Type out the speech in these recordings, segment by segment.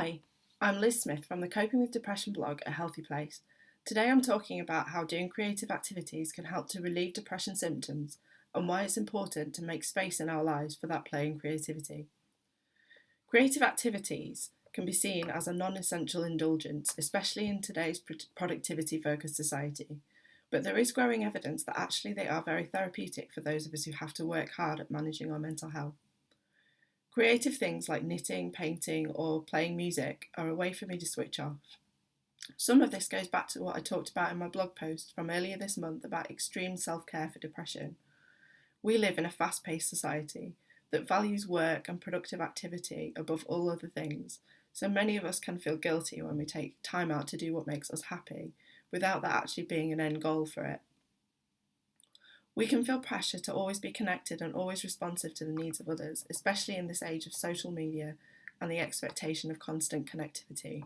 Hi, I'm Liz Smith from the Coping with Depression blog at HealthyPlace. Today I'm talking about how doing creative activities can help to relieve depression symptoms and why it's important to make space in our lives for that play and creativity. Creative activities can be seen as a non-essential indulgence, especially in today's productivity-focused society. But there is growing evidence that actually they are very therapeutic for those of us who have to work hard at managing our mental health. Creative things like knitting, painting, or playing music are a way for me to switch off. Some of this goes back to what I talked about in my blog post from earlier this month about extreme self-care for depression. We live in a fast-paced society that values work and productive activity above all other things, so many of us can feel guilty when we take time out to do what makes us happy, without that actually being an end goal for it. We can feel pressure to always be connected and always responsive to the needs of others, especially in this age of social media and the expectation of constant connectivity.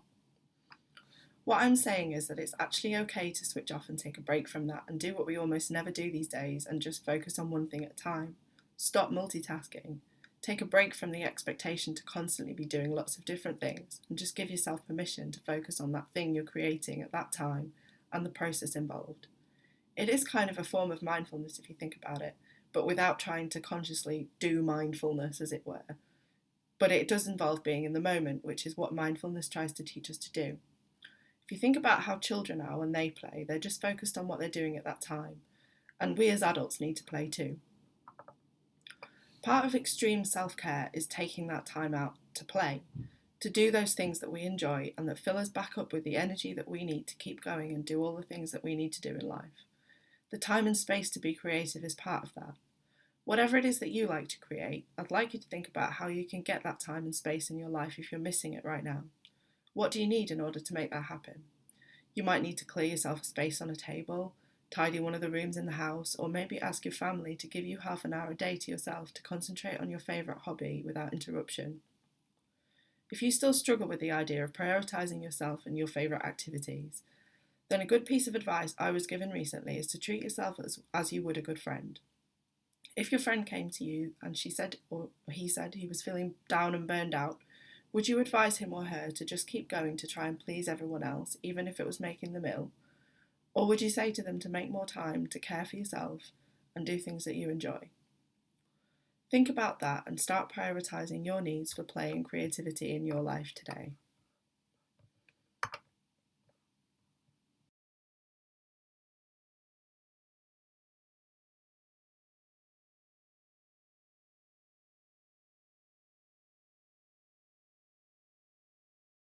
What I'm saying is that it's actually okay to switch off and take a break from that and do what we almost never do these days and just focus on one thing at a time. Stop multitasking. Take a break from the expectation to constantly be doing lots of different things and just give yourself permission to focus on that thing you're creating at that time and the process involved. It is kind of a form of mindfulness if you think about it, but without trying to consciously do mindfulness, as it were. But it does involve being in the moment, which is what mindfulness tries to teach us to do. If you think about how children are when they play, they're just focused on what they're doing at that time. And we as adults need to play too. Part of extreme self-care is taking that time out to play, to do those things that we enjoy and that fill us back up with the energy that we need to keep going and do all the things that we need to do in life. The time and space to be creative is part of that. Whatever it is that you like to create, I'd like you to think about how you can get that time and space in your life if you're missing it right now. What do you need in order to make that happen? You might need to clear yourself a space on a table, tidy one of the rooms in the house, or maybe ask your family to give you half an hour a day to yourself to concentrate on your favourite hobby without interruption. If you still struggle with the idea of prioritising yourself and your favourite activities, then a good piece of advice I was given recently is to treat yourself as you would a good friend. If your friend came to you and she said or he said he was feeling down and burned out, would you advise him or her to just keep going to try and please everyone else, even if it was making the meal? Or would you say to them to make more time to care for yourself and do things that you enjoy? Think about that and start prioritising your needs for play and creativity in your life today.